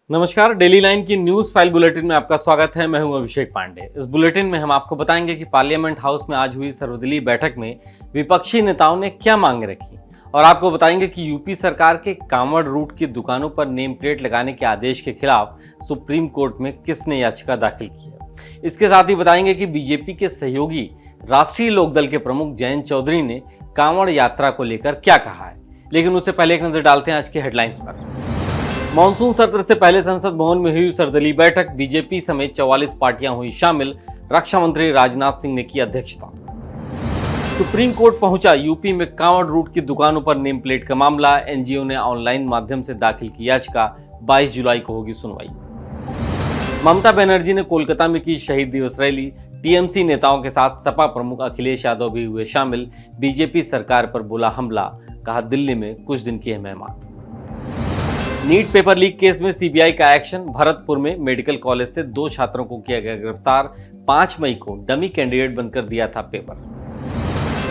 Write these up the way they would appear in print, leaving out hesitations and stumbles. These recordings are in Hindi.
नमस्कार, डेली लाइन की न्यूज फाइल बुलेटिन में आपका स्वागत है। मैं हूं अभिषेक पांडे। इस बुलेटिन में हम आपको बताएंगे कि पार्लियामेंट हाउस में आज हुई सर्वदलीय बैठक में विपक्षी नेताओं ने क्या मांगे रखी और आपको बताएंगे कि यूपी सरकार के कांवड़ रूट की दुकानों पर नेम प्लेट लगाने के आदेश के खिलाफ सुप्रीम कोर्ट में किसने याचिका दाखिल की है। इसके साथ ही बताएंगे कि बीजेपी के सहयोगी राष्ट्रीय लोकदल के प्रमुख जयंत चौधरी ने कांवड़ यात्रा को लेकर क्या कहा है। लेकिन उससे पहले एक नजर डालते हैं आज की हेडलाइंस पर। मॉनसून सत्र से पहले संसद भवन में हुई सर्वदलीय बैठक, बीजेपी समेत 44 पार्टियां हुई शामिल। रक्षा मंत्री राजनाथ सिंह ने की अध्यक्षता। सुप्रीम कोर्ट पहुंचा यूपी में कांवड़ रूट की दुकानों पर नेम प्लेट का मामला। एनजीओ ने ऑनलाइन माध्यम से दाखिल की याचिका। 22 जुलाई को होगी सुनवाई। ममता बनर्जी ने कोलकाता में की शहीद दिवस रैली। टीएमसी नेताओं के साथ सपा प्रमुख अखिलेश यादव भी हुए शामिल। बीजेपी सरकार पर बोला हमला, कहा दिल्ली में कुछ दिन की है मेहमान। नीट पेपर लीक केस में सीबीआई का एक्शन। भरतपुर में मेडिकल कॉलेज से 2 छात्रों को किया गया गिरफ्तार। 5 मई को डमी कैंडिडेट बनकर दिया था पेपर।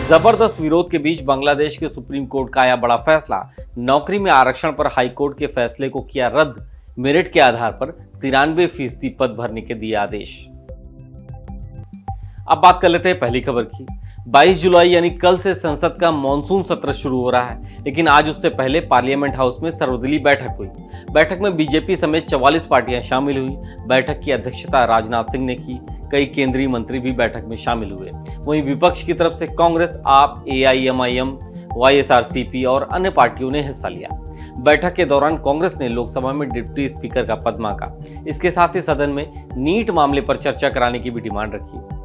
जबरदस्त विरोध के बीच बांग्लादेश के सुप्रीम कोर्ट का आया बड़ा फैसला। नौकरी में आरक्षण पर हाईकोर्ट के फैसले को किया रद्द। मेरिट के आधार पर 93% पद भरने के दिए आदेश। अब बात कर लेते हैं पहली खबर की। 22 जुलाई यानी कल से संसद का मॉनसून सत्र शुरू हो रहा है, लेकिन आज उससे पहले पार्लियामेंट हाउस में सर्वदलीय बैठक हुई। बैठक में बीजेपी समेत 44 पार्टियां शामिल हुई। बैठक की अध्यक्षता राजनाथ सिंह ने की। कई केंद्रीय मंत्री भी बैठक में शामिल हुए। वहीं विपक्ष की तरफ से कांग्रेस, आप, एआईएमआईएम, वाईएसआरसीपी और अन्य पार्टियों ने हिस्सा लिया। बैठक के दौरान कांग्रेस ने लोकसभा में डिप्टी स्पीकर का पद मांगा। इसके साथ ही सदन में नीट मामले पर चर्चा कराने की भी डिमांड रखी।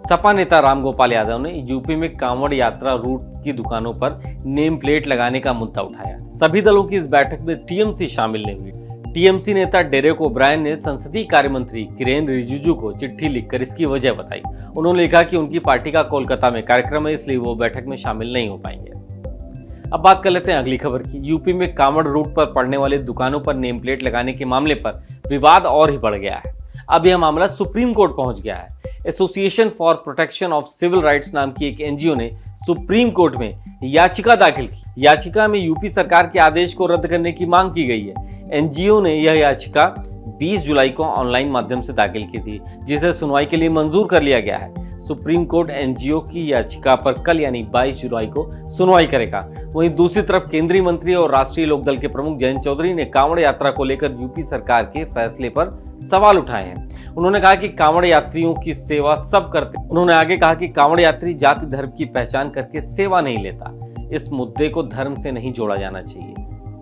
सपा नेता रामगोपाल यादव ने यूपी में कांवड़ यात्रा रूट की दुकानों पर नेम प्लेट लगाने का मुद्दा उठाया। सभी दलों की इस बैठक में टीएमसी शामिल नहीं हुई। टीएमसी नेता डेरेक ओब्रायन ने संसदीय कार्य मंत्री किरेन रिजिजू को चिट्ठी लिखकर इसकी वजह बताई। उन्होंने लिखा कि उनकी पार्टी का कोलकाता में कार्यक्रम है, इसलिए वो बैठक में शामिल नहीं हो पाएंगे। अब बात कर लेते हैं अगली खबर की। यूपी में कांवड़ रूट पर पड़ने वाले दुकानों पर नेम प्लेट लगाने के मामले पर विवाद और ही बढ़ गया है। अब यह मामला सुप्रीम कोर्ट पहुंच गया है। Association for Protection of Civil Rights नाम की एक एनजीओ ने सुप्रीम कोर्ट में याचिका दाखिल की। याचिका में यूपी सरकार के आदेश को रद्द करने की मांग की गई है। एनजीओ ने यह याचिका 20 जुलाई को ऑनलाइन माध्यम से दाखिल की थी, जिसे सुनवाई के लिए मंजूर कर लिया गया है। सुप्रीम कोर्ट एनजीओ की याचिका पर कल यानी 22 जुलाई को सुनवाई करेगा। वहीं दूसरी तरफ केंद्रीय मंत्री और राष्ट्रीय लोकदल के प्रमुख जयंत चौधरी ने कांवड़ यात्रा को लेकर यूपी सरकार के फैसले पर सवाल उठाए हैं। उन्होंने कहा कि कांवड़ यात्रियों की सेवा सब करते। उन्होंने आगे कहा कि कांवड़ यात्री जाति धर्म की पहचान करके सेवा नहीं लेता। इस मुद्दे को धर्म से नहीं जोड़ा जाना चाहिए।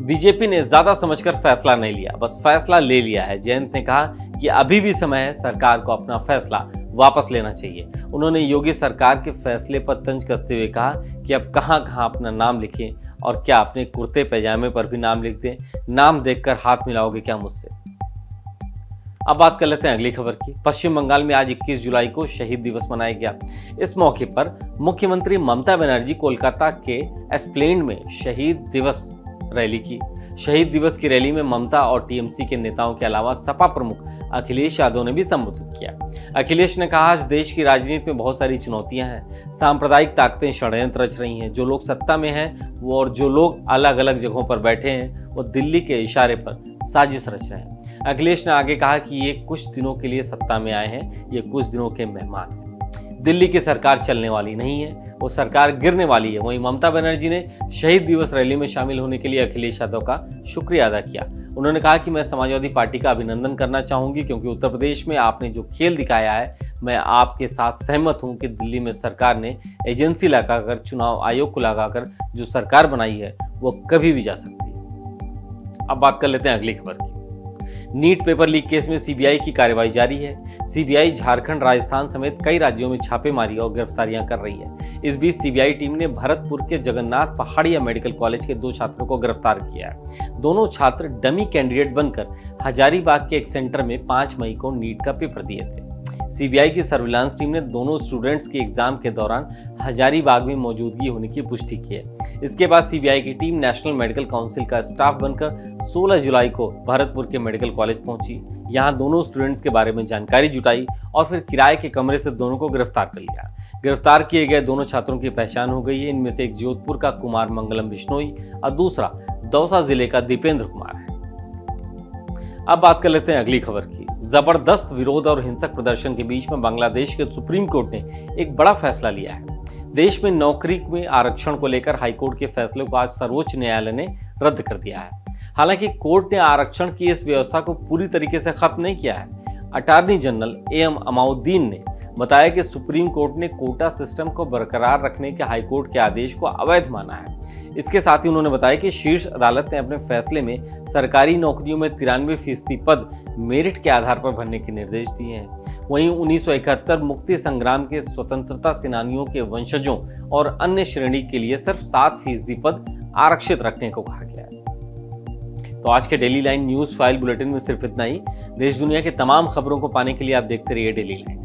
बीजेपी ने ज्यादा समझकर फैसला नहीं लिया, बस फैसला ले लिया है। जयंत ने कहा कि अभी भी समय है, सरकार को अपना फैसला वापस लेना चाहिए। उन्होंने योगी सरकार के फैसले पर तंज कसते हुए कहा कि अब कहां कहां अपना नाम लिखें और क्या अपने कुर्ते पैजामे पर भी नाम लिख दें। नाम देखकर हाथ मिलाओगे क्या मुझसे। अब बात कर लेते हैं अगली खबर की। पश्चिम बंगाल में आज 21 जुलाई को शहीद दिवस मनाया गया। इस मौके पर मुख्यमंत्री ममता बनर्जी कोलकाता के एस्प्लेंड में शहीद दिवस रैली की। शहीद दिवस की रैली में ममता और टीएमसी के नेताओं के अलावा सपा प्रमुख अखिलेश यादव ने भी संबोधित किया। अखिलेश ने कहा, आज देश की राजनीति में बहुत सारी चुनौतियां हैं। सांप्रदायिक ताकतें षड्यंत्र रच रही हैं। जो लोग सत्ता में हैं वो और जो लोग अलग अलग जगहों पर बैठे हैं वो दिल्ली के इशारे पर साजिश रच रहे हैं। अखिलेश ने आगे कहा कि ये कुछ दिनों के लिए सत्ता में आए हैं, ये कुछ दिनों के मेहमान हैं। दिल्ली की सरकार चलने वाली नहीं है, वो सरकार गिरने वाली है। वहीं ममता बनर्जी ने शहीद दिवस रैली में शामिल होने के लिए अखिलेश यादव का शुक्रिया अदा किया। उन्होंने कहा कि मैं समाजवादी पार्टी का अभिनंदन करना चाहूंगी, क्योंकि उत्तर प्रदेश में आपने जो खेल दिखाया है, मैं आपके साथ सहमत हूं कि दिल्ली में सरकार ने एजेंसी लगाकर, चुनाव आयोग को लगाकर जो सरकार बनाई है वो कभी भी जा सकती है। अब बात कर लेते हैं अगली खबर की। नीट पेपर लीक केस में सीबीआई की कार्रवाई जारी है। सीबीआई झारखंड, राजस्थान समेत कई राज्यों में छापेमारी और गिरफ्तारियां कर रही है। इस बीच सीबीआई टीम ने भरतपुर के जगन्नाथ पहाड़िया मेडिकल कॉलेज के 2 छात्रों को गिरफ्तार किया है। दोनों छात्र डमी कैंडिडेट बनकर हजारीबाग के एक सेंटर में 5 मई को नीट का पेपर दिए थे। सीबीआई की सर्विलांस टीम ने दोनों स्टूडेंट्स के एग्जाम के दौरान हजारीबाग में मौजूदगी होने की पुष्टि की है। इसके बाद सीबीआई की टीम नेशनल मेडिकल काउंसिल का स्टाफ बनकर 16 जुलाई को भरतपुर के मेडिकल कॉलेज पहुंची। यहां दोनों स्टूडेंट्स के बारे में जानकारी जुटाई और फिर किराए के कमरे से दोनों को गिरफ्तार कर लिया। गिरफ्तार किए गए दोनों छात्रों की पहचान हो गई है। इनमें से एक जोधपुर का कुमार मंगलम बिश्नोई और दूसरा दौसा जिले का दीपेंद्र कुमार है। अब बात कर लेते हैं अगली खबर की। जबरदस्त विरोध और हिंसक प्रदर्शन के बीच में बांग्लादेश के सुप्रीम कोर्ट ने एक बड़ा फैसला लिया है। देश में नौकरी में आरक्षण को लेकर हाईकोर्ट के फैसले को आज सर्वोच्च न्यायालय ने रद्द कर दिया है। हालांकि कोर्ट ने आरक्षण की इस व्यवस्था को पूरी तरीके से खत्म नहीं किया है। अटॉर्नी जनरल AM अमाउद्दीन ने बताया कि सुप्रीम कोर्ट ने कोटा सिस्टम को बरकरार रखने के हाईकोर्ट के आदेश को अवैध माना है। इसके साथ ही उन्होंने बताया कि शीर्ष अदालत ने अपने फैसले में सरकारी नौकरियों में 93% पद मेरिट के आधार पर भरने के निर्देश दिए हैं। वहीं 1971 मुक्ति संग्राम के स्वतंत्रता सेनानियों के वंशजों और अन्य श्रेणी के लिए सिर्फ 7% पद आरक्षित रखने को कहा गया है। तो आज के daily line news file bulletin में सिर्फ इतना ही। देश दुनिया के तमाम खबरों को पाने के लिए आप देखते रहिए डेली लाइन।